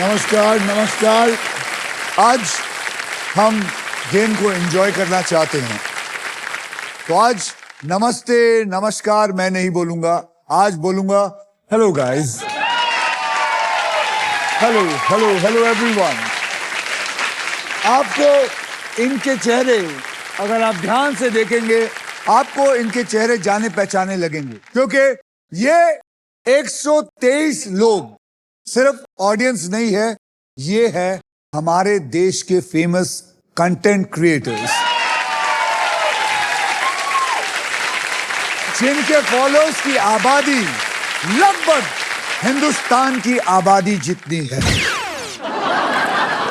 नमस्कार नमस्कार। आज हम गेम को एंजॉय करना चाहते हैं, तो आज नमस्ते नमस्कार मैं नहीं बोलूंगा, आज बोलूंगा hello guys, hello hello hello everyone. आपको इनके चेहरे अगर आप ध्यान से देखेंगे, आपको इनके चेहरे जाने पहचाने लगेंगे, क्योंकि ये 123 लोग सिर्फ ऑडियंस नहीं है, ये है हमारे देश के फेमस कंटेंट क्रिएटर्स, जिनके फॉलोअर्स की आबादी लगभग हिंदुस्तान की आबादी जितनी है।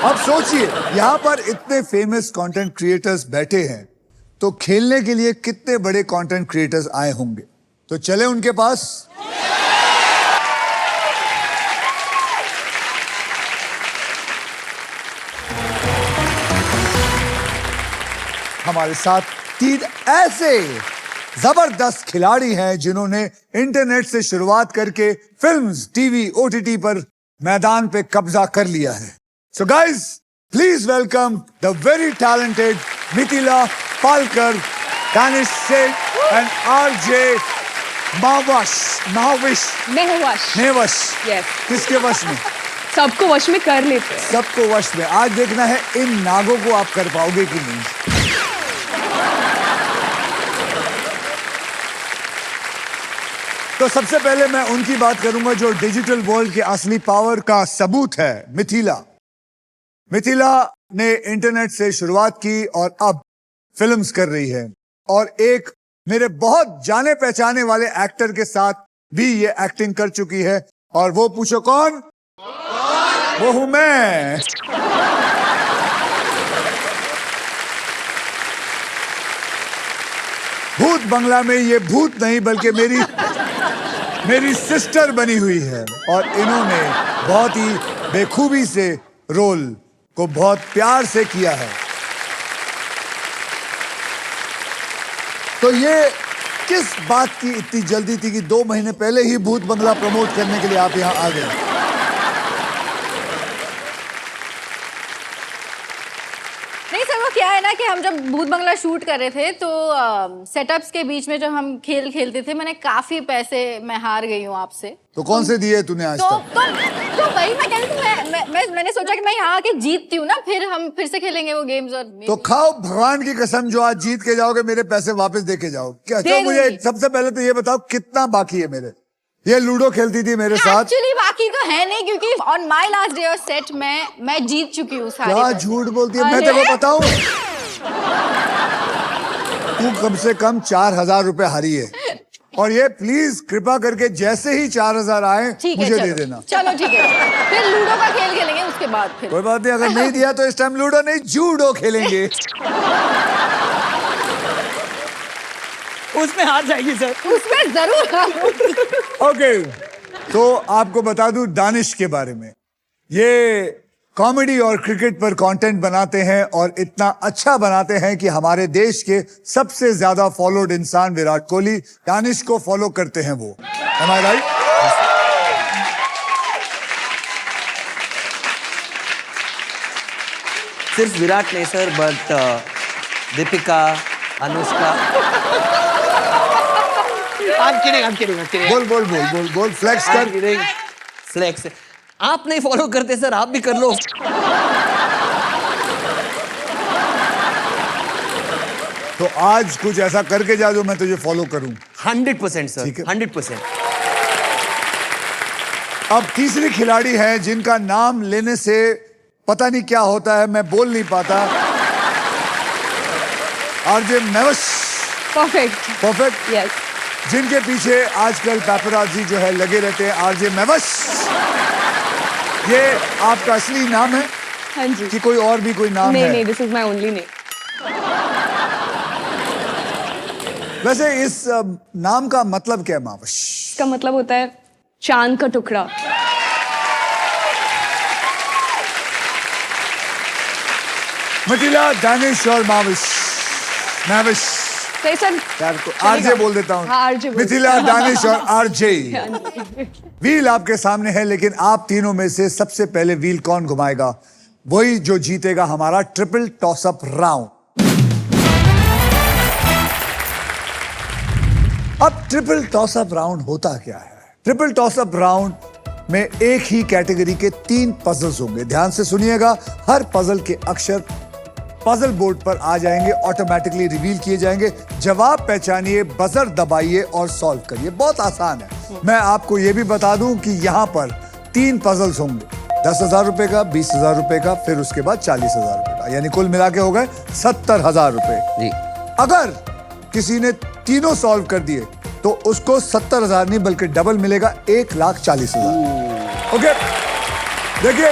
अब सोचिए, यहां पर इतने फेमस कंटेंट क्रिएटर्स बैठे हैं, तो खेलने के लिए कितने बड़े कंटेंट क्रिएटर्स आए होंगे। तो चले उनके पास। हमारे साथ 3 ऐसे जबरदस्त खिलाड़ी हैं जिन्होंने इंटरनेट से शुरुआत करके फिल्म्स, टीवी, ओटीटी पर मैदान पे कब्जा कर लिया है। So guys, please welcome the very talented Mithila Palkar, Danish Shaikh and RJ Mahvish. Yes. किसके वश में? सबको वश में कर लेते हैं। सबको वश में। आज देखना है इन नागों को आप कर पाओगे कि नहीं। तो सबसे पहले मैं उनकी बात करूंगा जो डिजिटल वर्ल्ड के असली पावर का सबूत है, मिथिला। मिथिला ने इंटरनेट से शुरुआत की और अब फिल्म्स कर रही है, और एक मेरे बहुत जाने पहचाने वाले एक्टर के साथ भी ये एक्टिंग कर चुकी है, और वो पूछो कौन? वो हूं मैं। भूत बंगला में ये भूत नहीं बल्कि मेरी सिस्टर बनी हुई है, और इन्होंने बहुत ही बेखूबी से रोल को बहुत प्यार से किया है। तो ये किस बात की इतनी जल्दी थी कि 2 महीने पहले ही भूत बंगला प्रमोट करने के लिए आप यहां आ गए? नहीं सर, वो क्या है ना कि हम जब भूत बंगला शूट कर रहे थे तो सेटअप्स के बीच में जब हम खेल खेलते थे, मैंने काफी पैसे मैं हार गई हूँ आपसे। तो कौन से दिए तूने आज तक? तो वही मैं कह रही थी, मैंने सोचा कि मैं यहाँ आके जीतती हूँ ना, फिर हम फिर से खेलेंगे वो गेम्स। और तो खाओ भगवान की कसम, जो आज जीत के जाओगे मेरे पैसे वापस दे के जाओ। क्या? अच्छा मुझे सबसे पहले तो ये बताओ कितना बाकी है मेरे? ये लूडो खेलती थी मेरे साथ। एक्चुअली बाकी तो है नहीं, क्योंकि on my last day of set मैं जीत चुकी हूँ सारे। क्या झूठ बोलती है? मैं तेरे को बताऊं, तू कम से कम 4000 रुपए हारी है, और ये प्लीज कृपा करके जैसे ही 4000 आए मुझे दे देना। चलो ठीक है, फिर लूडो का खेल खेलेंगे उसके बाद। फिर कोई बात नहीं, अगर नहीं दिया तो इस टाइम लूडो नहीं जूडो खेलेंगे। उसमें हार जाएगी सर। उसमें जरूर। ओके, तो आपको बता दूं दानिश के बारे में। ये कॉमेडी और क्रिकेट पर कंटेंट बनाते हैं, और इतना अच्छा बनाते हैं कि हमारे देश के सबसे ज्यादा फॉलोड इंसान विराट कोहली दानिश को फॉलो करते हैं वो। Am I right? सिर्फ विराट नहीं sir, but Deepika, Anushka. I'm kidding. बोल फ्लेक्स कर। फ्लेक्स। आप नहीं फॉलो करते सर, आप भी कर लो। तो आज कुछ ऐसा करके जा जो मैं तुझे फॉलो करूं। 100% सर, ठीक है। 100%। अब तीसरी खिलाड़ी है जिनका नाम लेने से पता नहीं क्या होता है, मैं बोल नहीं पाता। आरजे महविश। परफेक्ट। यस। जिनके पीछे आजकल पैपराजी जो है लगे रहते हैं, आरजे महविश। ये आपका असली नाम है? हाँ जी। कि कोई और भी कोई नाम है? नहीं, this is my only name. वैसे इस नाम का मतलब क्या है, महविश? इसका मतलब होता है चांद का टुकड़ा। मिथिला, दानिश और महविश सर आरजे बोल देता हूँ। हाँ, RJ बोल मिथिला, दानिश और आरजे। व्हील आपके सामने है, लेकिन आप तीनों में से सबसे पहले व्हील कौन घुमाएगा, वही जो जीतेगा हमारा ट्रिपल टॉसअप राउंड। अब ट्रिपल टॉसअप राउंड होता क्या है? ट्रिपल टॉसअप राउंड में एक ही कैटेगरी के 3 पजल्स होंगे। ध्यान से सुनिएगा, हर पजल के अक्षर पजल बोर्ड पर आ जाएंगे, ऑटोमेटिकली रिवील किए जाएंगे। जवाब पहचानिए, बजर दबाइए और सॉल्व करिए। बहुत आसान है। मैं आपको यह भी बता दूं कि यहां पर 3 पजल्स होंगे, 10,000 रुपए का, 20,000 रुपए का, फिर उसके बाद 40,000 रुपए का, यानी कुल मिला के हो गए 70,000 रुपए। जी। अगर किसी ने तीनों सॉल्व कर दिए तो उसको 70,000 नहीं बल्कि डबल मिलेगा, 1,40,000। ओके, देखिए,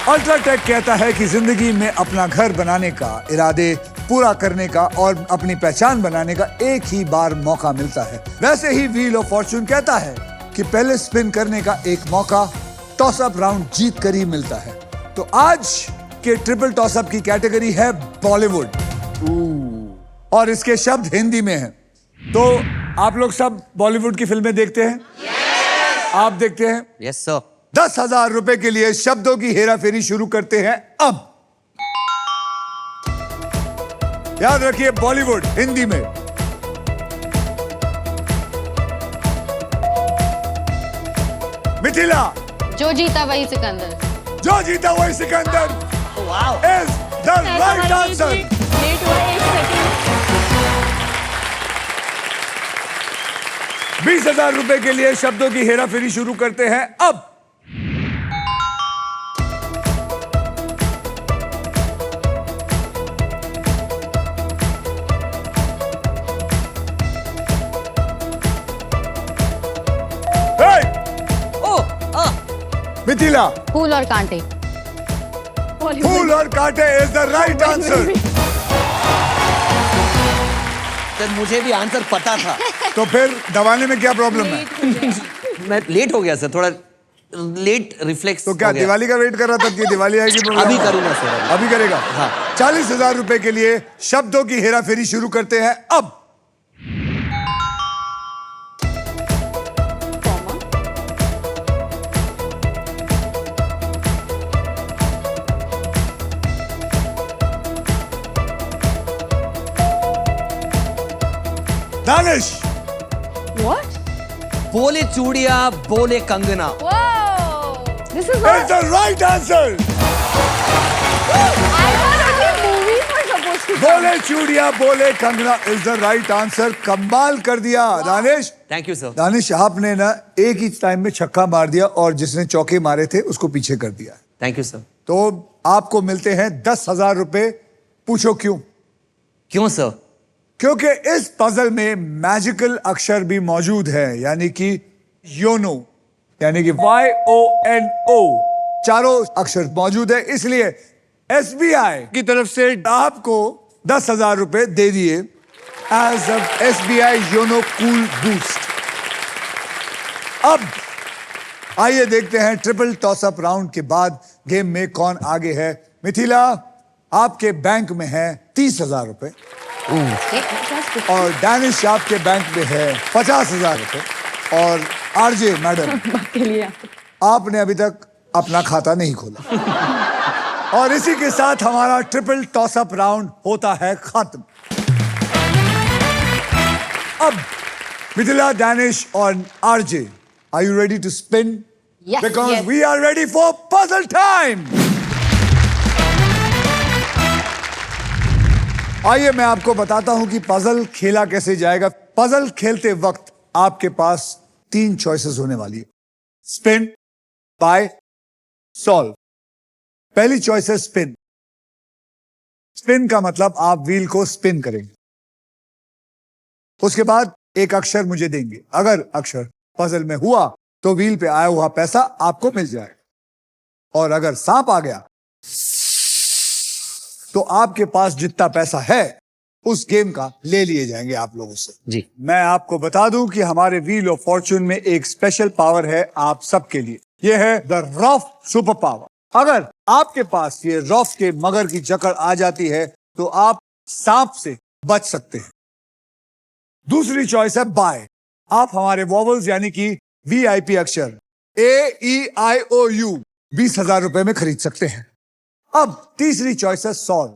अल्ट्राटेक कहता है कि जिंदगी में अपना घर बनाने का, इरादे पूरा करने का और अपनी पहचान बनाने का एक ही बार मौका मिलता है। वैसे ही व्हील ऑफ फॉर्चून कहता है कि पहले स्पिन करने का एक मौका टॉसअप राउंड जीत कर ही मिलता है। तो आज के ट्रिपल टॉसअप की कैटेगरी है बॉलीवुड और इसके शब्द हिंदी में हैं। तो आप लोग सब बॉलीवुड की फिल्में देखते हैं? आप देखते हैं? Yes sir. 10,000 रुपए के लिए शब्दों की हेराफेरी शुरू करते हैं अब। याद रखिए, बॉलीवुड हिंदी में। मिथिला, जो जीता वही सिकंदर। जो जीता वही Sikandar is the right answer. Late हुआ 1 सेकंड। 20,000 रुपए के लिए शब्दों की हेराफेरी शुरू करते हैं अब। मिथिला, फूल और कांटे। फूल और कांटे is the right answer. Sir मुझे भी आंसर पता था। तो फिर दबाने में क्या प्रॉब्लम है? मैं लेट हो गया सर, थोड़ा लेट रिफ्लेक्स। तो क्या दिवाली का वेट कर रहा था कि दिवाली आएगी? अभी करूंगा सर। अभी करेगा? हाँ। 40,000 रुपए के लिए शब्दों की हेराफेरी शुरू करते हैं अब। दानिश, What? बोले चूड़िया बोले Kangana. Whoa! This is is not. The right answer. I thought only movies were supposed to. बोले चूड़िया बोले Kangana is the right answer. कमाल कर दिया Danish. Thank you sir. Danish, आपने ना एक ही टाइम में छक्का मार दिया और जिसने चौके मारे थे उसको पीछे कर दिया। Thank you sir. तो आपको मिलते हैं 10,000 रुपए। पूछो क्यों? क्यों सर? क्योंकि इस पजल में मैजिकल अक्षर भी मौजूद है, यानी कि योनो, यानी कि YONO, चारों अक्षर मौजूद है। इसलिए SBI की तरफ से आपको 10,000 रुपए दे दिए as a SBI YONO cool boost. अब आइए देखते हैं ट्रिपल टॉसअप राउंड के बाद गेम में कौन आगे है। मिथिला, आपके बैंक में है 30,000 रुपए और दानिश आपके बैंक में है 50,000 रुपए और आरजे मैडम आपने अभी तक अपना खाता नहीं खोला। और इसी के साथ हमारा ट्रिपल टॉसअप राउंड होता है खत्म। अब मिथिला, दानिश और RJ, are you ready to spin? Yes, because yes. We are ready for puzzle time. आइए मैं आपको बताता हूं कि पजल खेला कैसे जाएगा। पजल खेलते वक्त आपके पास 3 चॉइसेस होने वाली है, स्पिन, बाय, सॉल्व। पहली चॉइस है स्पिन। स्पिन का मतलब आप व्हील को स्पिन करेंगे, उसके बाद एक अक्षर मुझे देंगे। अगर अक्षर पजल में हुआ तो व्हील पे आया हुआ पैसा आपको मिल जाएगा, और अगर सांप आ गया तो आपके पास जितना पैसा है उस गेम का ले लिए जाएंगे आप लोगों से। जी। मैं आपको बता दूं कि हमारे व्हील ऑफ फॉर्चून में एक स्पेशल पावर है आप सबके लिए। यह है द रॉफ सुपर पावर। अगर आपके पास ये रॉफ के मगर की जकड़ आ जाती है तो आप सांप से बच सकते हैं। दूसरी चॉइस है बाय। आप हमारे वॉवल्स यानी कि वीआईपी अक्षर AEIOU 20,000 रुपए में खरीद सकते हैं। अब तीसरी चॉइस है सॉल्व।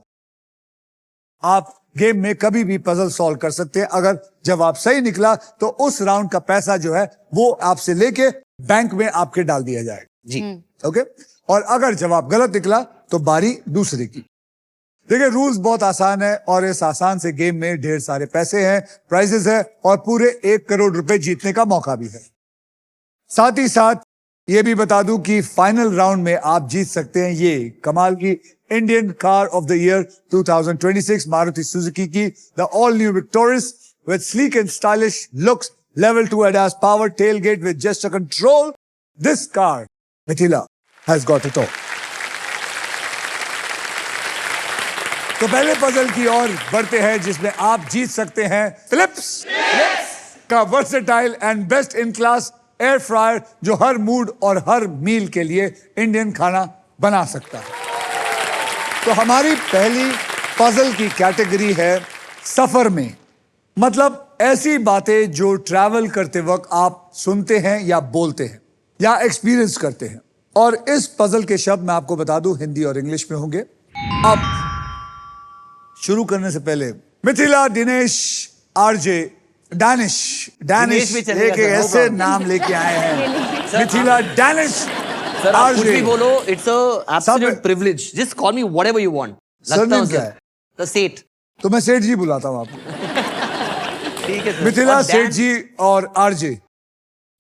आप गेम में कभी भी पजल सॉल्व कर सकते हैं। अगर जवाब सही निकला तो उस राउंड का पैसा जो है वो आपसे लेके बैंक में आपके डाल दिया जाएगा जी। ओके। और अगर जवाब गलत निकला तो बारी दूसरे की। देखिए रूल्स बहुत आसान है और इस आसान से गेम में ढेर सारे पैसे हैं, प्राइजेस है और पूरे 1 करोड़ रुपए जीतने का मौका भी है। साथ ही साथ ये भी बता दूं कि फाइनल राउंड में आप जीत सकते हैं ये कमाल की Indian car of the year 2026 Maruti Suzuki की the all new Victoris with sleek and stylish looks, level 2 ADAS power tailgate with gesture control. This car, Mithila, has got it all. तो पहले पजल की ओर बढ़ते हैं जिसमें आप जीत सकते हैं फिलिप्स का versatile and best in class air fryer जो हर मूड और हर मील के लिए इंडियन खाना बना सकता है। तो हमारी पहली पजल की कैटेगरी है सफर में, मतलब ऐसी बातें जो ट्रैवल करते वक्त आप सुनते हैं या बोलते हैं या एक्सपीरियंस करते हैं। और इस पजल के शब्द मैं आपको बता दूं हिंदी और इंग्लिश में होंगे। अब शुरू करने से पहले मिथिला, दिनेश, आरजे, डैनिश दिनेश भी चलेगा एक सर, no ऐसे problem. नाम लेके आए हैं मिथिला, डैनिश, सर आप कुछ RJ. भी बोलो, इट्स अ एब्सोल्यूट सब- privilege, just call me whatever you want. Surname क्या है? द सेठ। तो मैं सेठ जी बुलाता हूं आपको। ठीक है सर। मिथिला, और सेठ Dan- जी और RJ,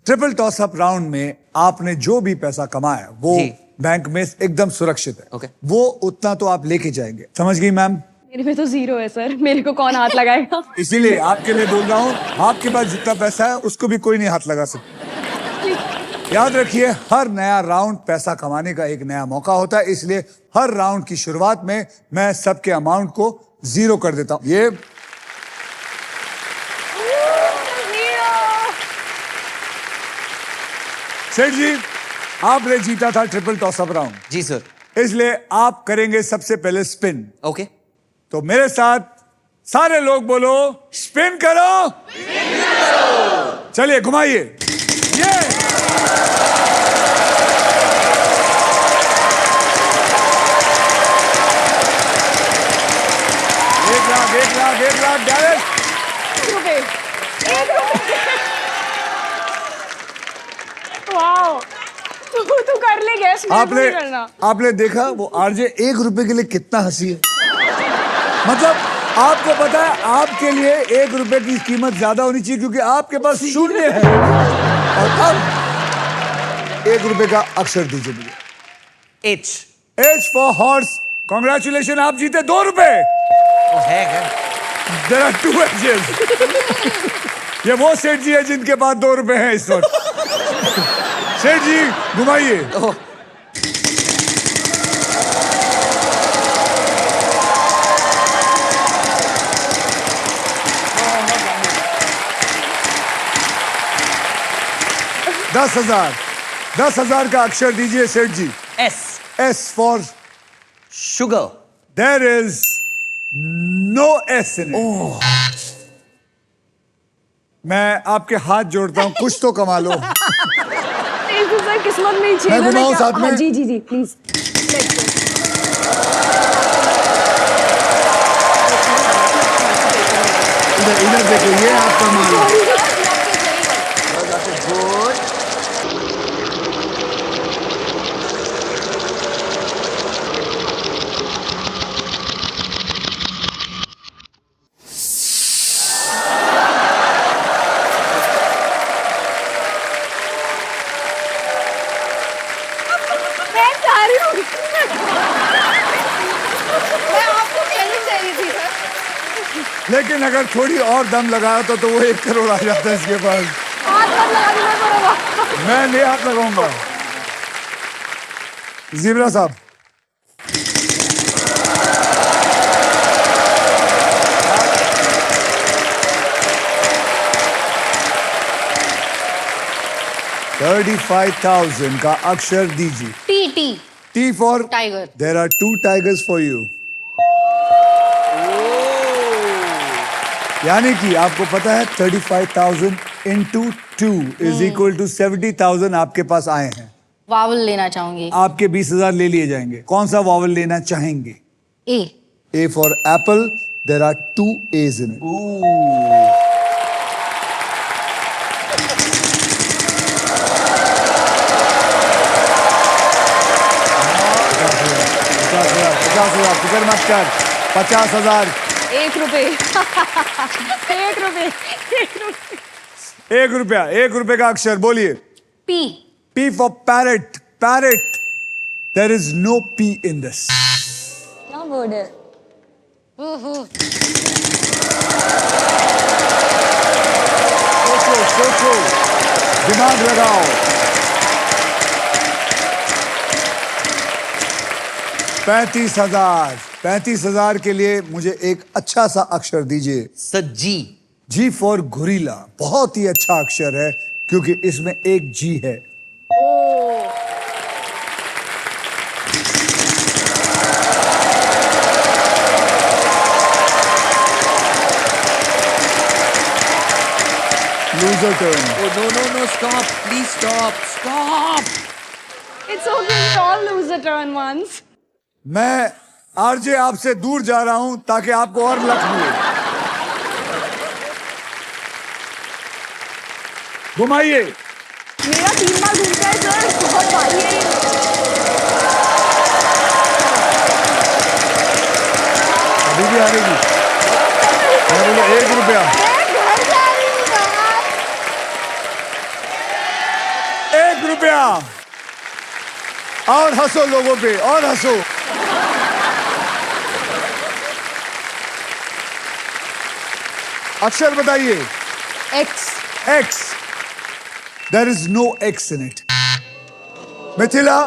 triple toss up round में आपने जो भी पैसा कमाया वो जी। बैंक में एकदम सुरक्षित है। Okay. वो उतना तो आप लेके जाएंगे, समझ गई मैम? मेरे में तो 0 है सर, मेरे को कौन हाथ लगाएगा? इसीलिए आपके लिए बोल रहा हूँ, आपके पास जितना पैसा है उसको भी कोई नहीं हाथ लगा सकता। याद रखिए हर नया राउंड पैसा कमाने का एक नया मौका होता है, इसलिए हर राउंड की शुरुआत में मैं सबके अमाउंट को 0 कर देता हूं। ये सेठ जी आपने जीता था ट्रिपल टॉस अप राउंड, जी सर। इसलिए आप करेंगे सबसे पहले स्पिन। ओके। तो मेरे साथ सारे लोग बोलो स्पिन करो। चलिए घुमाइए। ये 1 लाख डायरेक्ट। रुपए, 1 रुपए। वाओ, तू कर ले गैस, मेरे को आपने नहीं करना। आपने देखा वो आरजे 1 रुपए के लिए कितना हंसी है। मतलब आपको पता है आपके लिए 1 रुपए की कीमत ज्यादा होनी चाहिए क्योंकि आपके पास 0 है। और अब 1 रुपए का अक्षर दीजिए मुझे। H. H for horse. Congratulation, आप जीते 2 रुपए। है क्या? There are 2 H's. ये वो सेठ जी है जिनके पास 2 रुपए हैं इस वक्त। सेठ जी घुमाइए। ओह, दस हजार का अक्षर दीजिए Seth ji. S. S for sugar. There is no S in it. मैं आपके हाथ जोड़ता हूं, कुछ तो कमा लो। प्लीज सर, किस्मत में ही छेद है मैं ना घुमाऊं क्या? साथ में? हाँ, जी जी जी प्लीज। इधर देखिए, ये आपका माल है। गुड। मैं चाह रही हूँ। मैं आपको पहले चाहिए थी सर। लेकिन अगर थोड़ी और दम लगाया तो वो 1 करोड़ आ जाता है इसके पास। हाथ मत लगा देना पड़ेगा। मैं नहीं हाथ लगाऊंगा। जीब्रा साहब, $35,000 का अक्षर दीजिए। T T for tiger. There are 2 tigers for you. यानी कि आपको पता है 35,000 into 2 इज इक्वल टू 70,000 आपके पास आए हैं। वावल लेना चाहूंगी। आपके 20,000 ले लिए जाएंगे। कौन सा वावल लेना चाहेंगे? ए। A for apple. There are 2 A's in it. फिक्र मत कर। 50,000। 1 रुपए 1 रुपए 1 रुपए 1 रुपया। 1 रुपए का अक्षर बोलिए। P. P for parrot. Parrot. There is no P in this. क्या वर्ड है? सोचो, दिमाग लगाओ। 35,000 के लिए मुझे एक अच्छा सा अक्षर दीजिए। Sir G. G for gorilla. बहुत ही अच्छा अक्षर है क्योंकि इसमें एक जी है। Loser turn. No, stop. Please stop. It's okay, we all lose a turn once. मैं आरजे आपसे दूर जा रहा हूं ताकि आपको और लक मिले। घुमाइए। मेरा 3 बार घूमता है सर, बहुत भारी है ये। अभी भी हारेगी। मैं बोला 1 रुपया। मैं घर जा रही हूँ यार। 1 रुपया। और हंसो लोगों पे, और हंसो। अक्षर बताइए। X. X. There is no X in it. Mithila.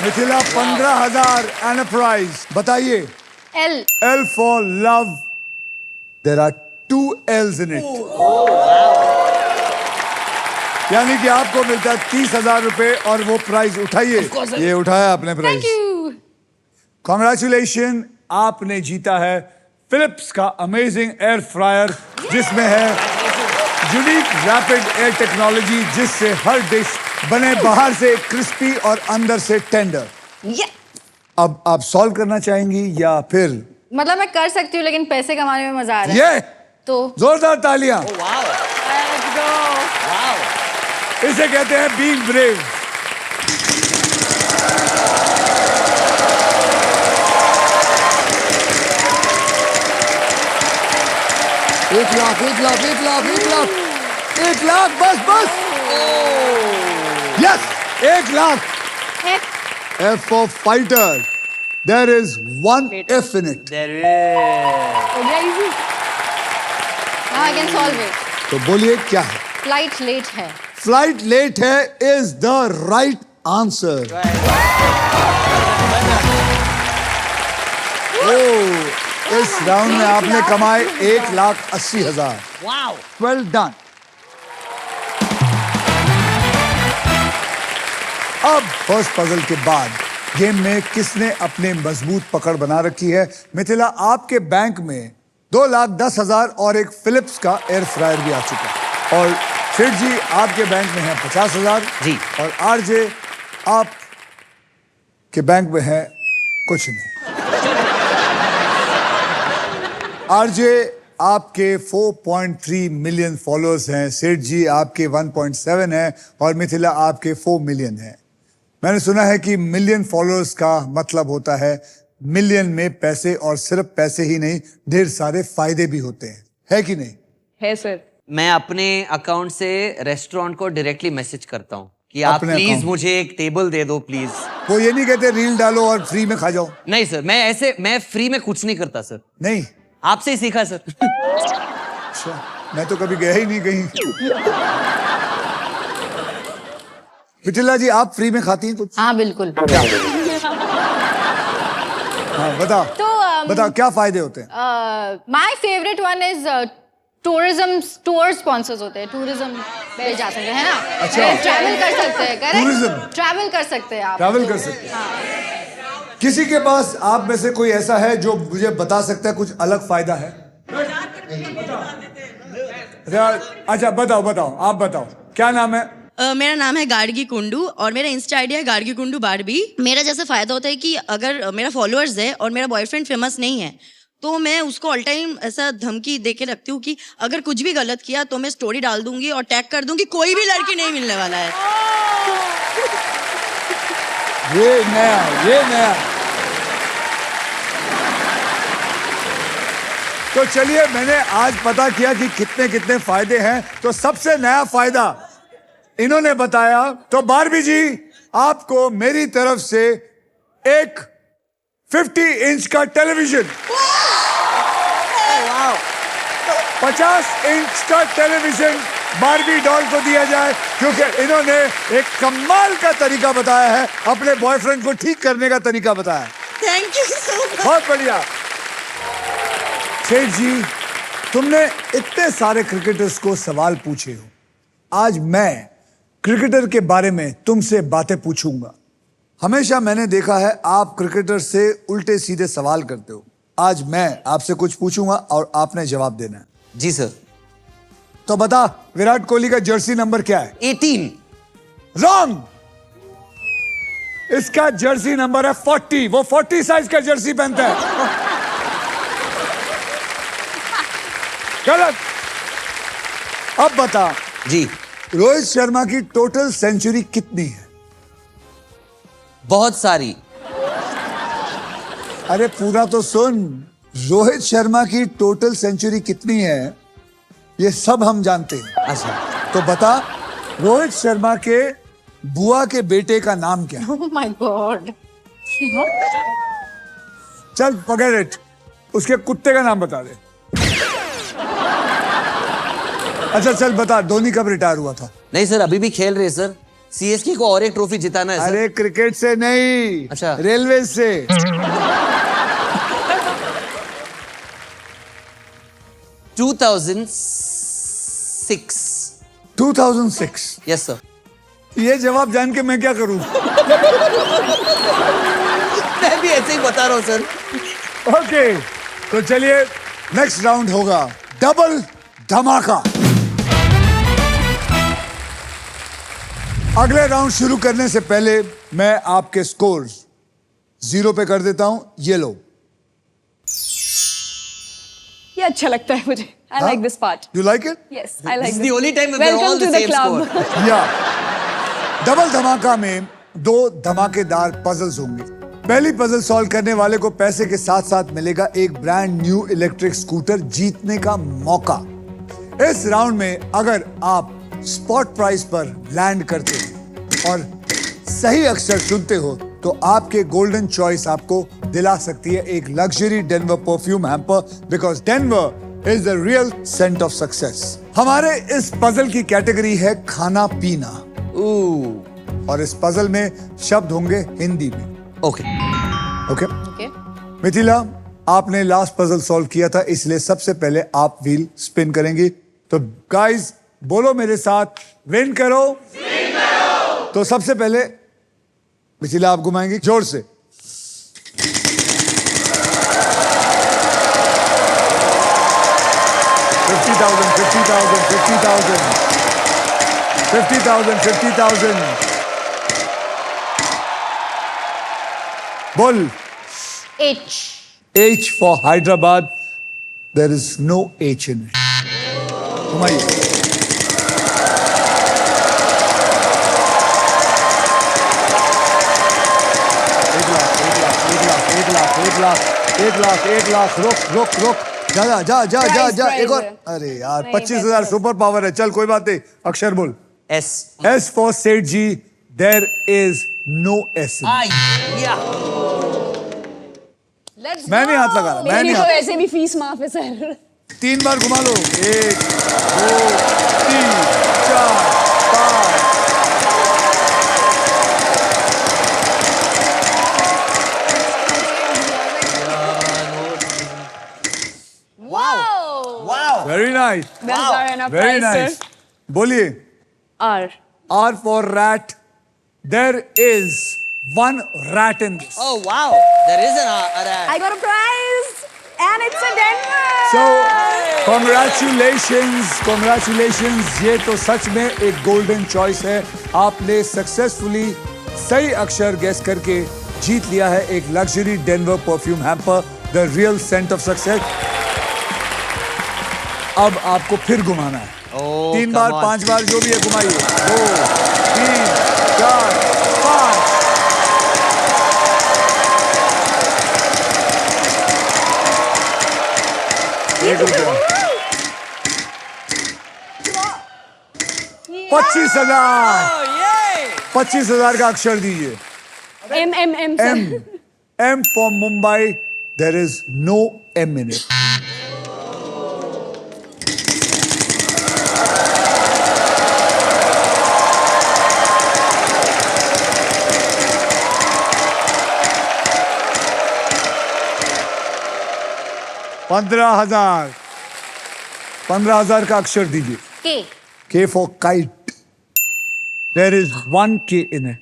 Mithila 15,000 and a prize. बताइए। L. L for love. There are 2 L's in it. यानी कि आपको मिलता है 30,000 रुपए और वो प्राइज उठाइए। ये उठाया आपने प्राइज। Thank you. कॉन्ग्रेचुलेशन, आपने जीता है फिलिप्स का अमेजिंग एयर फ्रायर जिसमें है यूनिक रैपिड एयर टेक्नोलॉजी जिससे हर डिश बने बाहर से क्रिस्पी और अंदर से टेंडर। अब आप सॉल्व करना चाहेंगी या फिर? मतलब मैं कर सकती हूँ लेकिन पैसे कमाने में मजा आ रहा है। ये तो जोरदार तालियां। Let's go. इसे कहते हैं बीइंग ब्रेव। एक लाख बस। Yes, 1 lakh. F for fighter. There is 1 F in it. There is. हो गया easy. Now I can solve it. तो बोलिए क्या है? फ्लाइट लेट है। फ्लाइट लेट है इज द राइट आंसर। इस राउंड में आपने कमाए 1,80,000। Wow. Well done. अब फर्स्ट पजल के बाद गेम में किसने अपने मजबूत पकड़ बना रखी है? मिथिला, आपके बैंक में 2,10,000 और एक फिलिप्स का एयर फ्रायर भी आ चुका है। और सेठ जी आपके बैंक में है 50,000 जी। और आरजे आप के बैंक में है कुछ नहीं। आरजे आपके 4.3 मिलियन फॉलोअर्स हैं, सेठ जी आपके 1.7 हैं और मिथिला आपके 4 मिलियन हैं। मैंने सुना है कि मिलियन फॉलोअर्स का मतलब होता है मिलियन में पैसे, और सिर्फ पैसे ही नहीं, ढेर सारे फायदे भी होते हैं, है कि नहीं? है सर। मैं अपने अकाउंट से रेस्टोरेंट को डायरेक्टली मैसेज करता हूँ कि आप अपने प्लीज account? मुझे एक टेबल दे दो प्लीज। वो ये नहीं कहते रील डालो और फ्री में खा जाओ? नहीं सर, मैं फ्री में कुछ नहीं करता सर, नहीं। आपसे ही सीखा सर। अच्छा, मैं तो कभी गया ही नहीं कहीं। मिथिला जी आप फ्री में खाती हैं कुछ? हाँ बिल्कुल। क्या? हाँ बताओ। तो बताओ क्या फायदे होते हैं? My favourite one is tourism tour sponsors होते हैं, टूरिज्म पे जा सकते हैं ना, अच्छा। ट्रैवल कर सकते हैं, Tourism। करेक्ट, ट्रैवल कर सकते हैं आप, ट्रैवल कर सकते हैं। किसी के पास आप में से कोई ऐसा है जो मुझे बता सकता है कुछ अलग फायदा है? अच्छा बताओ बताओ, आप बताओ क्या नाम है? मेरा नाम है गार्गी कुंडू और मेरा इंस्टा आईडी है गार्गी कुंडू बारबी। मेरा जैसे फायदा होता है कि अगर मेरा फॉलोअर्स है और मेरा बॉयफ्रेंड फेमस नहीं है तो मैं उसको ऑल टाइम ऐसा धमकी दे के रखती हूँ कि अगर कुछ भी गलत किया तो मैं स्टोरी डाल दूंगी और टैग कर दूंगी, कोई भी लड़की नहीं मिलने वाला है। ये नया। तो चलिए, मैंने आज पता किया कि कितने कितने फायदे हैं। तो सबसे नया फायदा इन्होंने बताया। तो बारबी जी, आपको मेरी तरफ से एक 50 इंच का टेलीविजन, 50 इंच का टेलीविजन बारबी डॉल को दिया जाए, क्योंकि इन्होंने एक कमाल का तरीका बताया है, अपने बॉयफ्रेंड को ठीक करने का तरीका बताया। Thank you so much. बहुत बढ़िया। सेठ जी, तुमने इतने सारे क्रिकेटर्स को सवाल पूछे हो, आज मैं क्रिकेटर के बारे में तुमसे बातें पूछूंगा। हमेशा मैंने देखा है आप क्रिकेटर से उल्टे सीधे सवाल करते हो। आज मैं आपसे कुछ पूछूंगा और आपने जवाब देना है। जी सर। तो बता, विराट कोहली का जर्सी नंबर क्या है? 18। रॉन्ग। इसका जर्सी नंबर है 40। वो 40 साइज का जर्सी पहनता है। गलत। अब बता जी। रोहित शर्मा की टोटल सेंचुरी कितनी है? बहुत सारी। अरे पूरा तो सुन। रोहित शर्मा की टोटल सेंचुरी कितनी है ये सब हम जानते हैं। अच्छा। तो बता, रोहित शर्मा के बुआ के बेटे का नाम क्या है? Oh my God. चल फॉरगेट इट, उसके कुत्ते का नाम बता दे। अच्छा चल बता, धोनी कब रिटायर हुआ था? नहीं सर, अभी भी खेल रहे सर। सीएसके को और एक ट्रॉफी जिताना है सर। अरे क्रिकेट से नहीं, अच्छा। रेलवे से। 2006। 2006। Yes sir. ये जवाब जान के मैं क्या करूं? मैं भी ऐसे ही बता रहा हूं सर। ओके, तो चलिए नेक्स्ट राउंड होगा डबल धमाका। अगले राउंड शुरू करने से पहले मैं आपके स्कोर्स 0 पे कर देता हूं। ये लो। ये अच्छा लगता है मुझे। I like this part. You like it? Yes, I like This is this. the only time we're all Welcome the to the same club. score. या डबल धमाका में 2 धमाकेदार पजल्स होंगे। पहली पजल सॉल्व करने वाले को पैसे के साथ साथ मिलेगा एक ब्रांड न्यू इलेक्ट्रिक स्कूटर जीतने का मौका। इस राउंड में अगर आप स्पॉट प्राइस पर लैंड करते हो और सही अक्षर चुनते हो तो आपके गोल्डन चॉइस आपको दिला सकती है एक luxury Denver perfume hamper, because Denver is the real scent of success. हमारे इस पजल की कैटेगरी है खाना पीना, और इस पजल में शब्द होंगे हिंदी में। ओके। ओके ओके, मिथिला, आपने लास्ट पजल सॉल्व किया था, इसलिए सबसे पहले आप व्हील स्पिन करेंगी। तो गाइस बोलो मेरे साथ, विन करो। तो सबसे पहले मिथिला आप घुमाएंगी, जोर से। $50,000 बोल। H। H for Hyderabad. There is no H in it. घुमाइए। एक लाख। रुक। जा। एक और। अरे यार, 25,000 सुपर पावर है। चल कोई बात नहीं, अक्षर बोल। एस। S for सेठ जी, there is no S in it. मैं नहीं हाथ लगा रहा, मैं मेरी नहीं तो हाथ। ऐसे भी फीस माफ है सर। 3 बार घुमा लो। 1 2 3 4 5। वाओ। Very nice. ना वेरी प्राइस नाइस. बोलिए. R. R for rat. There is one rat in this. Oh wow, there is an rat. I got a prize and it's a Denver. So, congratulations. ये तो सच में एक golden choice है. आपने successfully सही अक्षर guess करके जीत लिया है एक luxury Denver perfume hamper, the real scent of success. अब आपको फिर घुमाना है. Oh, 3 come bar on. 5 बार जो भी है घुमाइए. 2, 3, 4, 5. एक रुपया. 25,000. Oh yay! 25,000 का अक्षर दीजिए. M. M. M for Mumbai. There is no M in it. $15,000 का अक्षर दीजिए. K. K for kite. There is one K in it.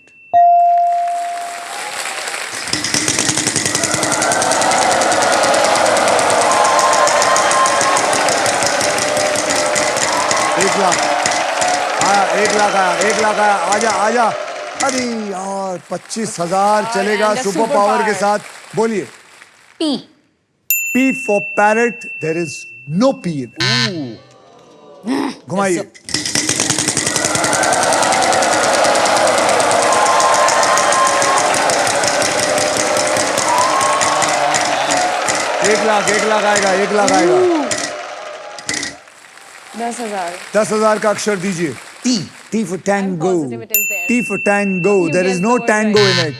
एक लाख आया. 1 लाख आया. आजा. अरे यार 25,000 चलेगा and the super super power के power. साथ. बोलिए. P. P for parrot. There is no P in it. घुमाइए. एक लाख आएगा. 10,000. 10,000 का अक्षर दीजिए. T. T for tango. I'm positive it is there. T for tango. You There is guessed no the word tango right. in it.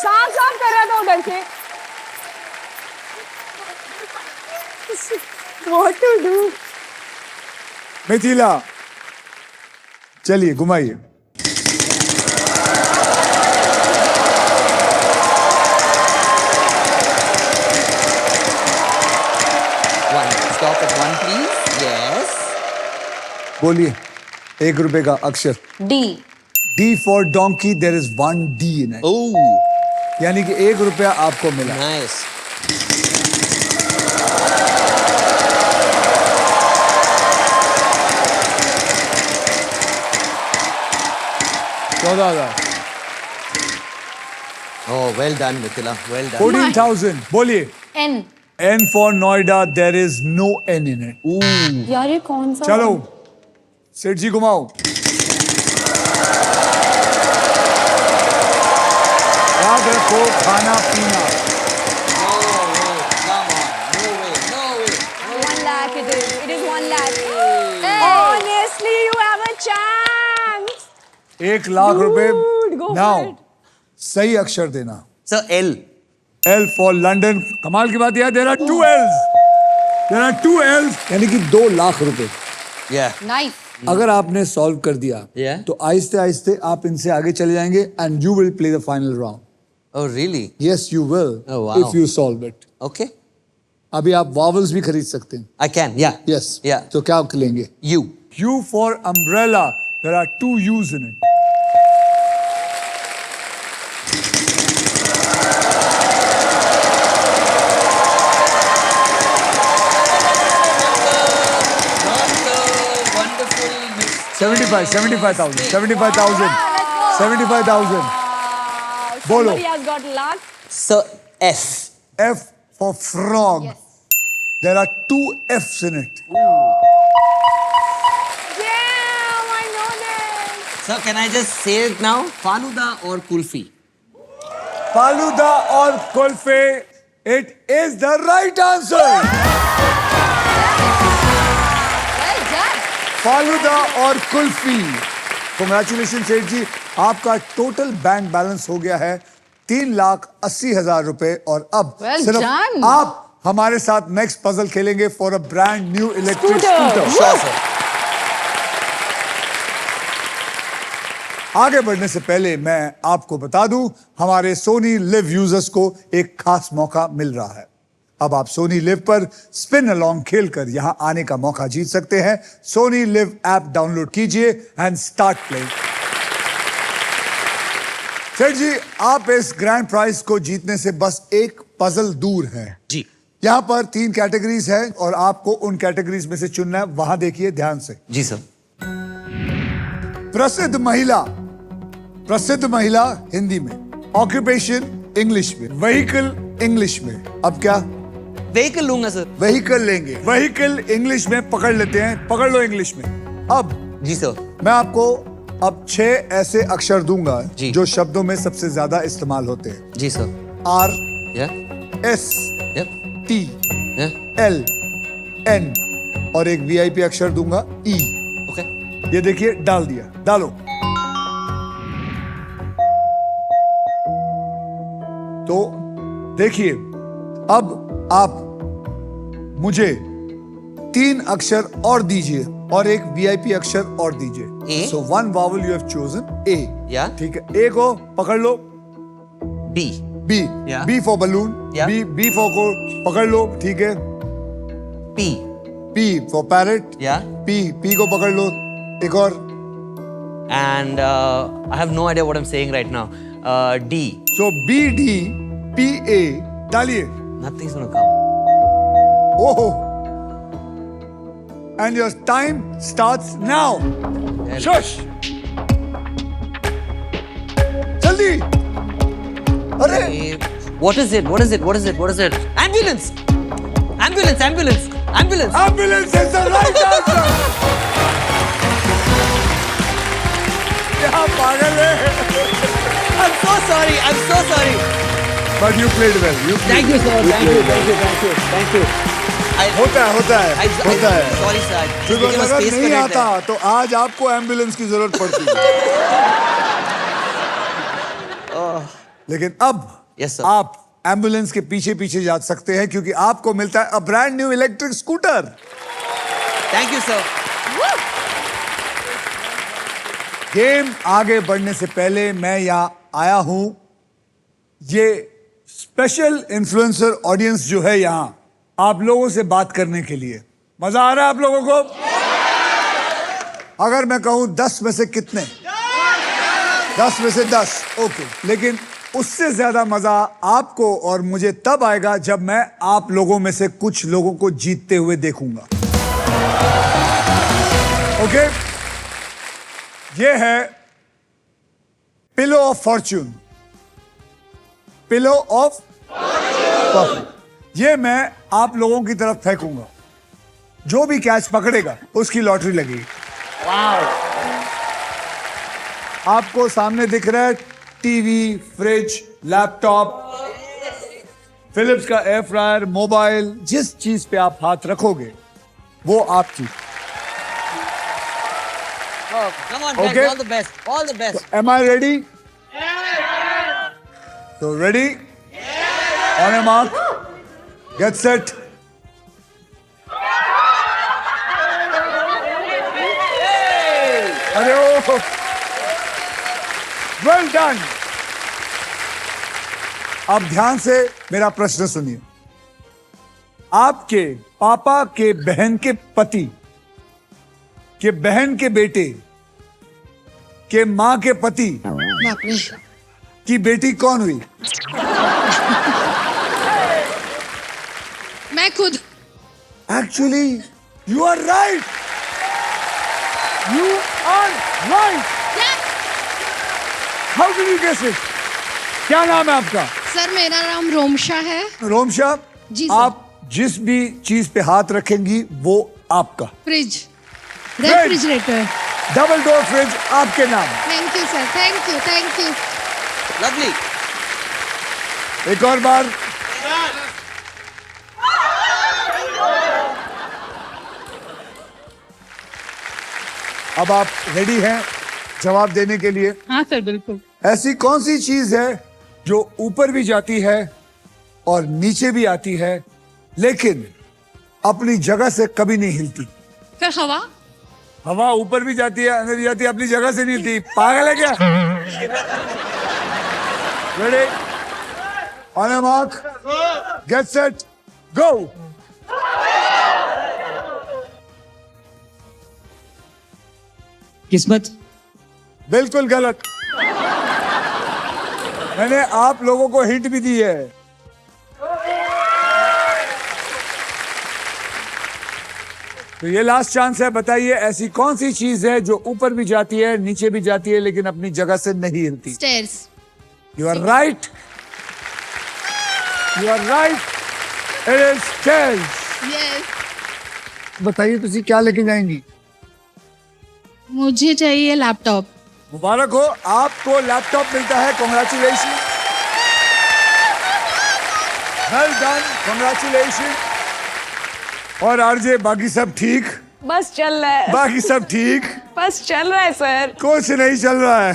साफ कर रहा था उधर से. What to do? मिथिला चलिए घुमाइए. One. Stop at 1, please. Yes. बोलिए. 1 रुपए का अक्षर. D. D for donkey. There is one D in it. Oh, यानी कि 1 रुपया आपको मिला. nice. Oh, well done, Mithila. Well done. 14,000. बोलिए. N. N for Noida. There is no N in it. यार ये कौन सा? चलो सेठ जी घुमाओ. याद रखो खाना पीना. Come on. No way. 1 lakh it is. It is 1 lakh. Honestly, you have a chance. 1 lakh रुपए. Dude, go for now it. सही अक्षर देना. So L. L for London. कमाल की बात यह है, there are 2 L's. There are 2 L's. यानी कि 2 लाख रुपए. Yeah. Nice. अगर आपने सॉल्व कर दिया Yeah. तो आहिस्ते आहिस्ते आप इनसे आगे चले जाएंगे and you will play the final round. Oh, really? Yes you will Oh, wow. If you solve it. Okay. अभी आप वॉवल्स भी खरीद सकते हैं. I can. Yeah. Yes. Yeah. तो क्या लेंगे? U. U for umbrella. There are 2 U's in it. Wonderful. 75,000. 75,000. बोलो. Somebody has got luck. So F. F for frog. Yes. There are 2 F's in it. Damn, I know this. So can I just say it now? Faluda or kulfi? Faluda or kulfi. It is the right answer. Well done. Falooda और kulfi. Congratulations सेठ जी. आपका total bank balance हो गया है 3,80,000 रुपए और अब Well सिर्फ done. आप हमारे साथ नेक्स्ट पजल खेलेंगे for a brand new electric scooter. Sure, sir. आगे बढ़ने से पहले मैं आपको बता दूं, हमारे सोनी लिव यूजर्स को एक खास मौका मिल रहा है। अब आप सोनी लिव पर स्पिन अलोंग खेलकर यहां आने का मौका जीत सकते हैं। सोनी लिव ऐप डाउनलोड कीजिए एंड स्टार्ट प्लेइंग। सेठ जी, आप इस ग्रैंड प्राइज को जीतने से बस एक पजल दूर हैं। जी यहां पर 3 कैटेगरीज हैं और आपको उन कैटेगरीज में से चुनना है। वहां देखिए ध्यान से। जी सर। प्रसिद्ध महिला हिंदी में, ऑक्यूपेशन इंग्लिश में, व्हीकल इंग्लिश में। अब क्या व्हीकल लूंगा सर। व्हीकल लेंगे? व्हीकल इंग्लिश में पकड़ लेते हैं, पकड़ लो इंग्लिश में। अब जी सर। मैं आपको अब 6 ऐसे अक्षर दूंगा जी। जो शब्दों में सबसे ज्यादा इस्तेमाल होते हैं। जी सर। R या S या T या L N और एक VIP अक्षर दूंगा E। ओके। ये देखिए, डाल दिया, डालो। तो देखिए, अब आप मुझे 3 अक्षर और दीजिए और एक VIP अक्षर और दीजिए। A? So one vowel you have chosen, A। या ठीक है, A को पकड़ लो। B B, Yeah. B for balloon। Yeah. B for को पकड़ लो, ठीक है। P P for parrot। या P को पकड़ लो। एक और। And I have no idea what I am saying right now. D So B D P A डालिए। Nothing is gonna come. Oh, and your time starts now. Shush. जल्दी। अरे What is it? What is it? What is it? What is it? Ambulance! Ambulance! Ambulance! Ambulance! ambulance is the right answer. क्या पागल है? I'm so sorry. I'm so sorry. But you played well. You played Thank you, sir. well. Thank you. played Thank you. Thank you. Thank you. होता है होता है। Sorry, sir. फिर अगर नहीं आता तो आज आपको एम्बुलेंस की जरूरत पड़ती है। लेकिन अब Yes, sir. आप एम्बुलेंस के पीछे पीछे जा सकते हैं क्योंकि आपको मिलता है a brand new electric scooter. Thank you, sir. Game आगे बढ़ने से पहले मैं यहाँ आया हूं, ये स्पेशल इन्फ्लुएंसर ऑडियंस जो है यहाँ, आप लोगों से बात करने के लिए। मजा आ रहा है आप लोगों को? अगर मैं कहूं 10 में से कितने? 10 में से 10। ओके, लेकिन उससे ज्यादा मजा आपको और मुझे तब आएगा जब मैं आप लोगों में से कुछ लोगों को जीतते हुए देखूंगा। ओके, ये है pillow of Fortune. Pillow of Fortune. ये मैं आप लोगों की तरफ फेंकूंगा, जो भी कैच पकड़ेगा उसकी लॉटरी लगेगी। आपको सामने दिख रहा है टीवी, फ्रिज, लैपटॉप, फिलिप्स का एयर फ्रायर, मोबाइल। जिस चीज पे आप हाथ रखोगे वो आपकी। Oh, come on, guys. Okay. All the best. All the best. Am I ready? So ready? On your mark. Get set. अरे ओ, well done. अब ध्यान से मेरा प्रश्न सुनिए। आपके पापा के बहन के पति के बहन के बेटे के मां के पति की बेटी कौन हुई? मैं खुद। Actually, you are right. You are right. How did you guess it? क्या नाम है आपका? सर मेरा नाम रोमशा है। रोमशा, जी सर। आप जिस भी चीज पे हाथ रखेंगी वो आपका। Fridge, refrigerator. Double door fridge आपके नाम। Thank you sir, thank you, thank you. Lovely. एक और बार। अब आप रेडी हैं? जवाब देने के लिए। हाँ सर बिल्कुल। ऐसी कौन सी चीज है जो ऊपर भी जाती है और नीचे भी आती है लेकिन अपनी जगह से कभी नहीं हिलती? सर हवा। हवा ऊपर भी जाती है अंदर भी जाती है, अपनी जगह से नहीं हिलती। पागल है क्या? Ready, on your mark, get set, go. किस्मत। बिल्कुल गलत। मैंने आप लोगों को हिंट भी दी है। तो ये लास्ट चांस है, बताइए ऐसी कौन सी चीज है जो ऊपर भी जाती है नीचे भी जाती है लेकिन अपनी जगह से नहीं हिलती? Stairs. You are right, you are right, it is stairs. Yes. बताइए तुसी क्या लेके जाएंगी? मुझे चाहिए लैपटॉप। मुबारक हो, आपको लैपटॉप मिलता है। Congratulation, well done, congratulation. और आरजे बाकी सब ठीक? बस चल रहा है, बाकी सब ठीक? बस चल रहा है सर। कुछ नहीं चल रहा है।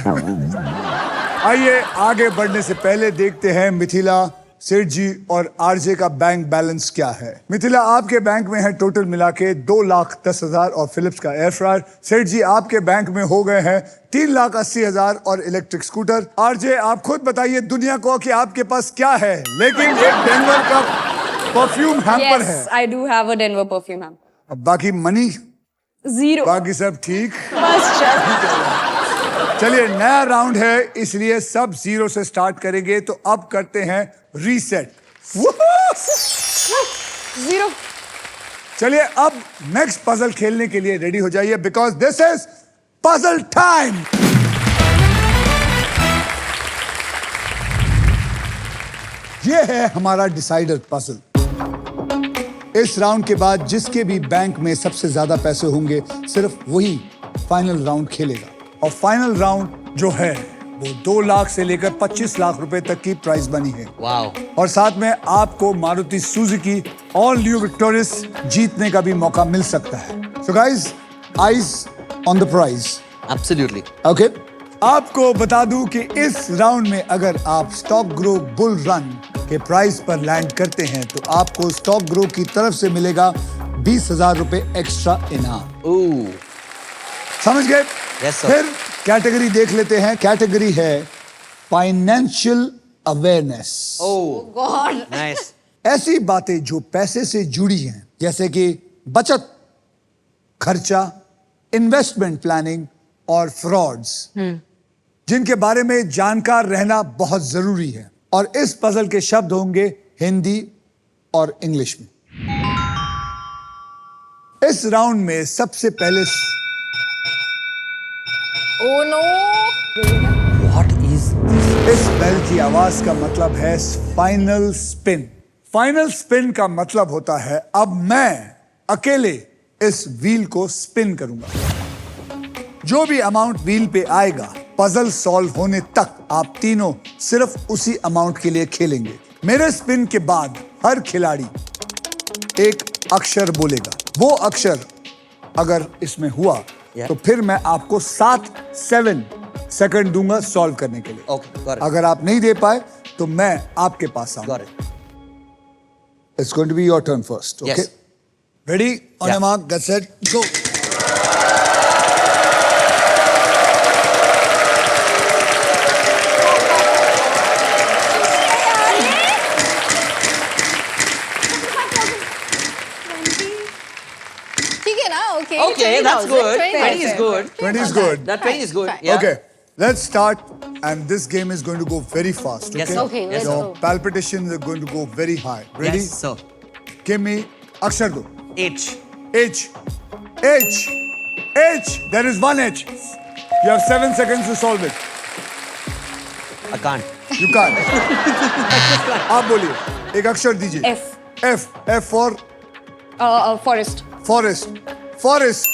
आइए आगे बढ़ने से पहले देखते हैं मिथिला, सेठ जी और आरजे का बैंक बैलेंस क्या है। मिथिला, आपके बैंक में है टोटल मिला के 2,10,000 और फिलिप्स का एयर फ्रायर। सेठ जी, आपके बैंक में हो गए हैं 3,80,000 और इलेक्ट्रिक स्कूटर। आरजे, आप खुद बताइए दुनिया को कि आपके पास क्या है। लेकिन एक डेनवर का परफ्यूम हैम्पर है। Yes, I do have a Denver perfume hamper. अब बाकी मनी, Zero. बाकी सब ठीक? बस चल। चलिए, नया राउंड है इसलिए सब जीरो से स्टार्ट करेंगे। तो अब करते हैं रीसेट। Zero. चलिए अब नेक्स्ट पजल खेलने के लिए रेडी हो जाइए because this is puzzle time. ये है हमारा डिसाइडर पजल। इस राउंड के बाद जिसके भी बैंक में सबसे ज्यादा पैसे होंगे सिर्फ वही फाइनल राउंड खेलेगा। और फाइनल राउंड जो है वो 2 लाख से लेकर 25 लाख रुपए तक की प्राइस बनी है। वाओ। और साथ में आपको Maruti Suzuki all new Victoris जीतने का भी मौका मिल सकता है। So guys, eyes on the prize. Absolutely. Okay, आपको बता दूं कि इस राउंड में अगर आप स्टॉक ग्रो बुल रन के प्राइस पर लैंड करते हैं तो आपको स्टॉक ग्रो की तरफ से मिलेगा 20,000 रुपए एक्स्ट्रा इनाम। ओह, समझ गए? Yes, sir. फिर कैटेगरी देख लेते हैं। कैटेगरी है फाइनेंशियल अवेयरनेस। ओह गॉड। नाइस। ऐसी बातें जो पैसे से जुड़ी हैं जैसे कि बचत, खर्चा, इन्वेस्टमेंट प्लानिंग और फ्रॉड्स, जिनके बारे में जानकार रहना बहुत जरूरी है। और इस पजल के शब्द होंगे हिंदी और इंग्लिश में। इस राउंड में सबसे पहले Oh no. What is this? इस बेल की आवाज का मतलब है फाइनल स्पिन। फाइनल स्पिन का मतलब होता है अब मैं अकेले इस व्हील को स्पिन करूंगा। जो भी अमाउंट व्हील पे आएगा पजल सॉल्व होने तक आप तीनों सिर्फ उसी अमाउंट के लिए खेलेंगे। मेरे स्पिन के बाद हर खिलाड़ी एक अक्षर बोलेगा। वो अक्षर अगर इसमें हुआ तो फिर मैं आपको 7 सेकंड दूंगा सॉल्व करने के लिए। Okay, got it. अगर आप नहीं दे पाए तो मैं आपके पास आऊंगा। Got it. It's going to be your turn first. Okay. Yes. Ready? On Yeah. your mark, get set, go. ठीक है ना? Okay. Okay, that's 20,000, good. 20,000. 20 is good. 20 is good. That 20 is good. Fine. Yeah. Okay. Let's start. And this game is going to go very fast. Okay. Yes, sir. Okay, Yes, let's Your go. palpitations are going to go very high. Ready? Yes, sir. Give me अक्षर दो. H. H. H. H. There is one H. You have 7 seconds to solve it. I can't. You can't. आप बोलिए. एक अक्षर दीजिए. F. F. F for Forest. forest. Forest.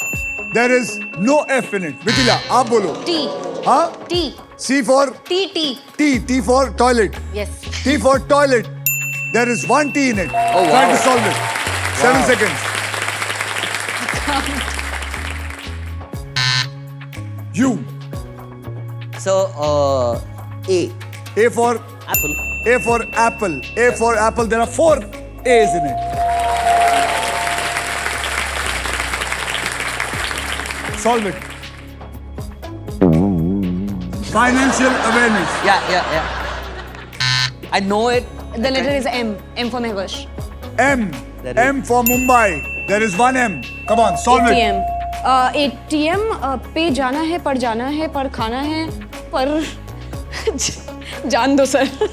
There is no F in it. Mithila, आप बोलो. T. हाँ? T. C for T. T. T. T for toilet. Yes. T for toilet. There is one T in it. Oh, Try wow. to solve it. 7 seconds. U. So, A. A for Apple. A for apple. A for apple. There are 4 A's in it. Solve it. Financial awareness. Yeah. I know it. The letter is M. M for Mehwish. M. There is- M for Mumbai. There is 1 M. Come on, solve it. ATM. ATM पे जाना है, पर जाना है, पर खाना है, पर जान दो सर। ये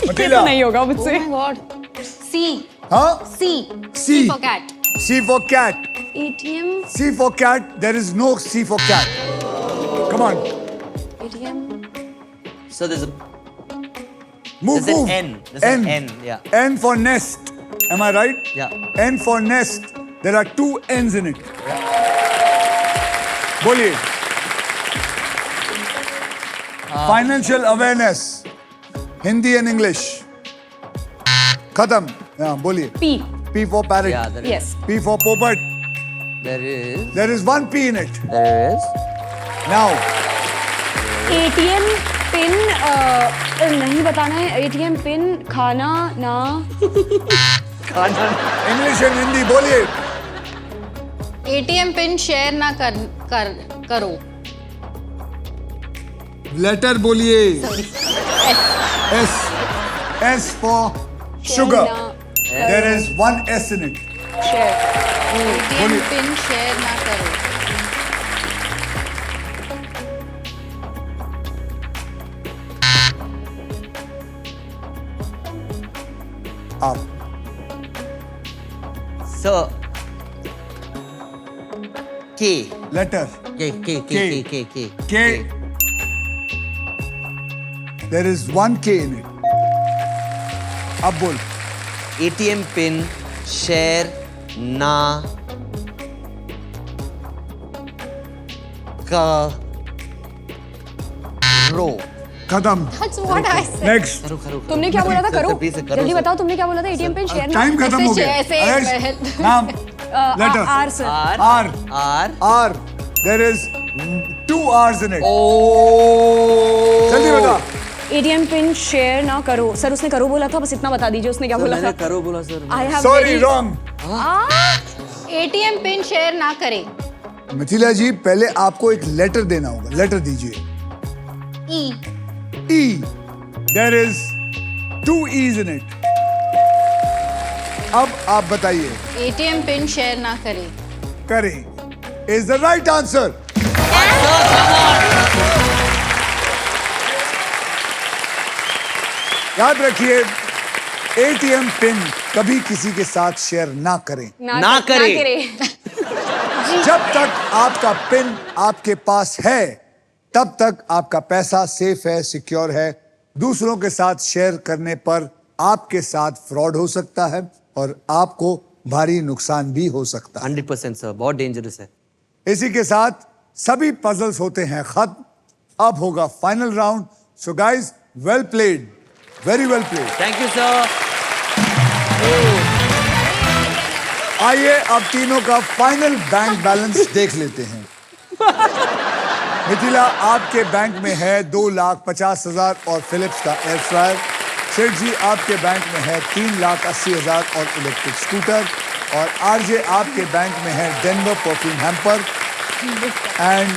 मतीला। तो नहीं होगा मुझसे। Oh my God. C. Huh? C. C. for cat. C for cat. ATM. C for cat. There is no C for cat. Come on. ATM. So there's a Move, There's an move. N. There's an N, yeah. N for nest. Am I right? Yeah. N for nest. There are 2 N's in it. बोलिए. Financial awareness. Hindi and English. खत्म. हाँ, बोलिए. P. P for parrot. Yeah, there is. Yes. P for poppet. There is. There is 1 P in it. There is. Now, ATM pin नहीं बताना है। ATM pin खाना ना। English and Hindi. बोलिए. ATM pin share ना करो. Letter बोलिए. S. S for sugar. There is 1 S in it. Share. ATM pin share ना करो. आप. So. K. Letter. K. K. There is 1 K in it. अब बोल. ATM pin share na karo. खत्म. That's what I said. Next. तुमने क्या बोला था? करो। प्लीज करो जल्दी बताओ तुमने क्या बोला था? ATM पिन शेयर ना। टाइम खत्म हो गया. ऐसे- अयश, ऐसे- नाम. Letter. R sir. R. R. R. R. There is 2 R's in it. Oh. जल्दी बता. ATM पिन शेयर ना करो। सर उसने करो बोला था, बस इतना बता दीजिए उसने क्या बोला था। मैंने करो बोला sir. I have Sorry, very- wrong. ATM pin share ना करे. मिथिला जी, पहले आपको एक लेटर देना होगा. लेटर दीजिए. E. E. There is 2 E's in it. अब आप बताइए. ATM पिन शेयर ना करे. करें. Is the right answer. याद रखिए, ATM पिन कभी किसी के साथ शेयर ना करें. ना करे. जब तक आपका पिन आपके पास है, तब तक आपका पैसा सेफ है, सिक्योर है. दूसरों के साथ शेयर करने पर आपके साथ फ्रॉड हो सकता है और आपको भारी नुकसान भी हो सकता है. 100% सर. बहुत डेंजरस है. इसी के साथ सभी पजल्स होते हैं खत्म. अब होगा final round. So guys, well played, very well played. Thank you sir. आइए अब तीनों का फाइनल बैंक बैलेंस देख लेते हैं. मिथिला, आपके बैंक में है 2,50,000 और फिलिप्स का एयर फ्रायर. सेठ जी, आपके बैंक में है 3,80,000 और इलेक्ट्रिक स्कूटर. और आरजे, आपके बैंक में है डेनवर परफ्यूम हैम्पर. एंड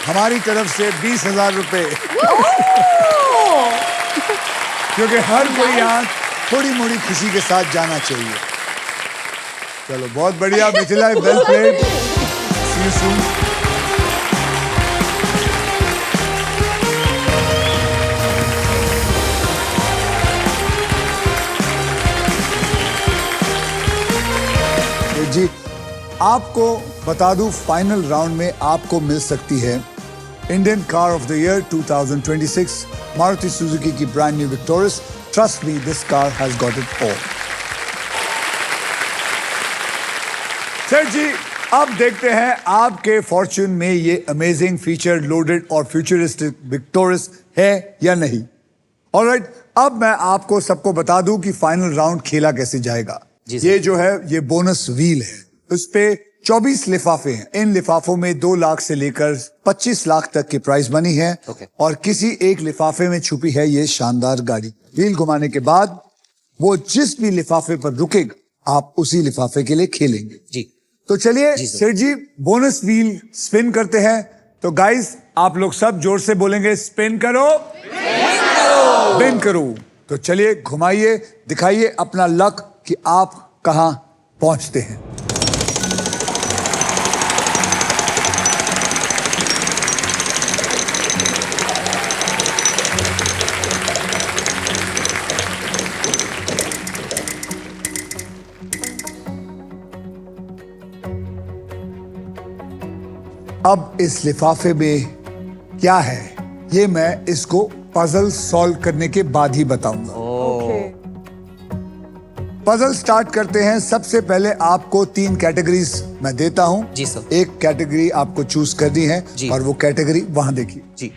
हमारी तरफ से 20,000 रुपए. क्योंकि हर कोई यहाँ थोड़ी मोड़ी खुशी के साथ जाना चाहिए. चलो, बहुत बढ़िया Mithila, well played. See you soon. जी, आपको बता दूं, फाइनल राउंड में आपको मिल सकती है Indian car of the year 2026 Maruti Suzuki की brand new Victoris. Trust me, this car has got it all. Sir ji, अब देखते हैं आपके फॉर्च्यून में ये अमेजिंग फीचर लोडेड और फ्यूचरिस्टिक विक्टोरियस है या नहीं. ऑलराइट, अब मैं आपको सबको बता दूं कि फाइनल राउंड खेला कैसे जाएगा. जी सर. ये जो है, ये बोनस व्हील है. उस पे 24 लिफाफे हैं। इन लिफाफों में 2 लाख से लेकर 25 लाख तक की प्राइस मनी है। Okay. और किसी एक लिफाफे में छुपी है ये शानदार गाड़ी। व्हील घुमाने के बाद वो जिस भी लिफाफे पर रुकेगा आप उसी लिफाफे के लिए खेलेंगे। जी। तो चलिए जी सर। सेठ जी बोनस व्हील स्पिन करते हैं। तो गाइस आप लोग सब जोर से बोलेंगे स्पिन करो, स्पिन करो। तो चलिए घुमाइए, दिखाइए अपना लक कि आप कहां पहुंचते हैं। अब इस लिफाफे में क्या है ये मैं इसको पजल सॉल्व करने के बाद ही बताऊंगा। पजल स्टार्ट करते हैं। सबसे पहले आपको 3 कैटेगरीज मैं देता हूं। जी सर। एक कैटेगरी आपको चूज करनी है जी। और वो कैटेगरी वहां देखिए। जी।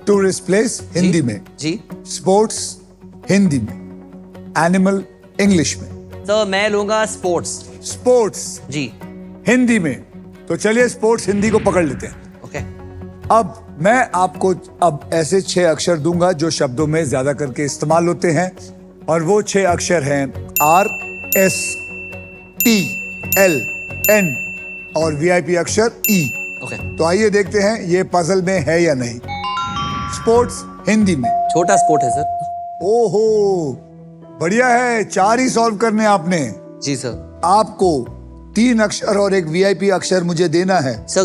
टूरिस्ट प्लेस हिंदी में, जी। स्पोर्ट्स हिंदी में, एनिमल इंग्लिश में। तो मैं लूंगा स्पोर्ट्स। स्पोर्ट्स जी। हिंदी में। तो चलिए स्पोर्ट्स हिंदी को पकड़ लेते हैं। ओके। अब मैं आपको अब ऐसे 6 अक्षर दूंगा जो शब्दों में ज्यादा करके इस्तेमाल होते हैं और वो 6 अक्षर हैं R S T L N और VIP अक्षर E। ओके। तो आइए देखते हैं ये पजल में है या नहीं। स्पोर्ट्स हिंदी में। छोटा स्पोर्ट है सर। ओहो बढ़िया है, 4 ही सॉल्व करने आपने। जी सर। आपको 3 अक्षर और एक VIP अक्षर मुझे देना है। Sir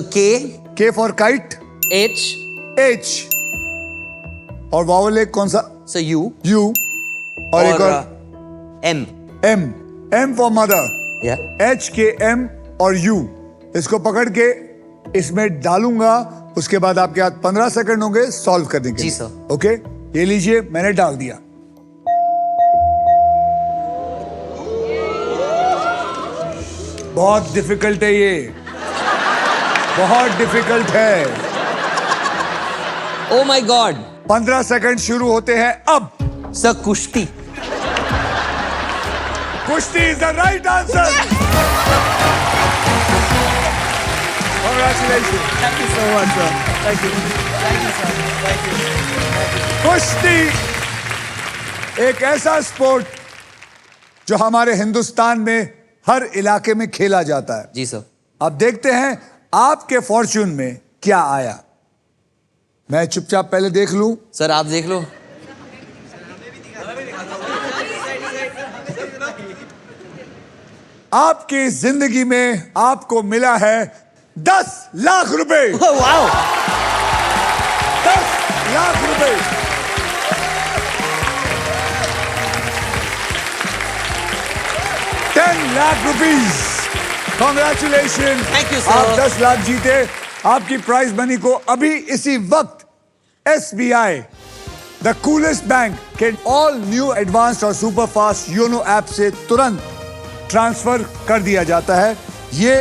K for kite, H H और वावल एक कौन सा? सर U U और एक और M। M फॉर मदर, या H K M और U। इसको पकड़ के इसमें डालूंगा, उसके बाद आपके हाथ 15 सेकंड होंगे सॉल्व करने के जी लिए। सर। ओके ये लीजिए मैंने डाल दिया। बहुत डिफिकल्ट है ये, बहुत डिफिकल्ट है। Oh my God. 15 सेकंड शुरू होते हैं अब। सर कुश्ती। कुश्ती is the right answer. Congratulations. Thank you so much sir. Thank you. Thank you sir. Thank you. कुश्ती एक ऐसा स्पोर्ट जो हमारे हिंदुस्तान में हर इलाके में खेला जाता है। जी सर। अब देखते हैं आपके फॉर्च्यून में क्या आया। मैं चुपचाप पहले देख लूं। सर आप देख लो। आपकी जिंदगी में आपको मिला है 10 लाख रुपए। वाओ। 10 लाख रुपए। $10 lakh rupees. Congratulation. Thank you, sir. आप 10 लाख जीते। आपकी प्राइज मनी को अभी इसी वक्त SBI द कूलेस्ट बैंक के ऑल न्यू एडवांस्ड और सुपर फास्ट योनो ऐप से तुरंत ट्रांसफर कर दिया जाता है। ये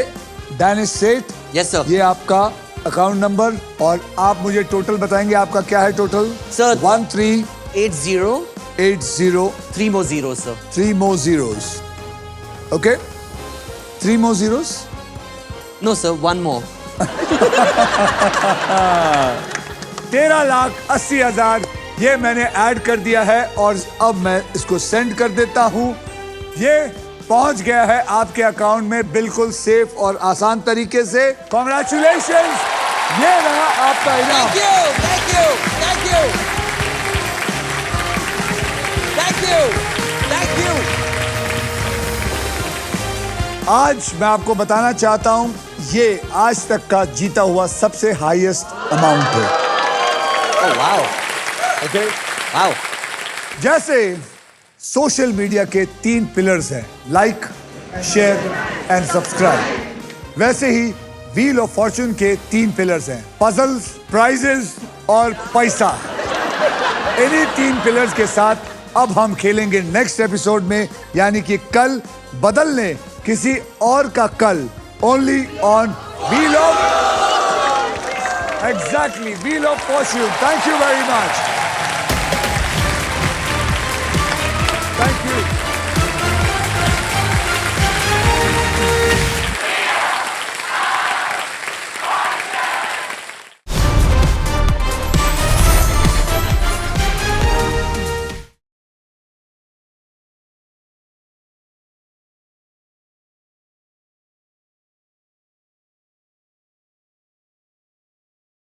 डैनिश सेठ, यस सर। ये आपका अकाउंट नंबर और आप मुझे टोटल बताएंगे आपका क्या है total? Sir 1380 80 3 more zeros sir. 3 more zeros. Okay? 3 more zeros? No sir 1 more। 13,80,000 ये मैंने ऐड कर दिया है और अब मैं इसको सेंड कर देता हूं। ये पहुंच गया है आपके अकाउंट में बिल्कुल सेफ और आसान तरीके से। कॉन्ग्रेचुलेशंस, ये रहा आपका इनाम। Thank you, thank you, thank you, thank you, thank you। आज मैं आपको बताना चाहता हूं ये आज तक का जीता हुआ सबसे हाईएस्ट अमाउंट है। Oh wow, okay wow। जैसे सोशल मीडिया के 3 पिलर्स हैं, लाइक, शेयर एंड सब्सक्राइब, वैसे ही व्हील ऑफ फॉर्च्यून के 3 पिलर्स हैं, पजल्स, प्राइजेस और पैसा। इन्हीं 3 पिलर्स के साथ अब हम खेलेंगे नेक्स्ट एपिसोड में, यानी कि कल बदलने किसी और का कल, only on wheel of, exactly, wheel of Fortune. Thank you very much.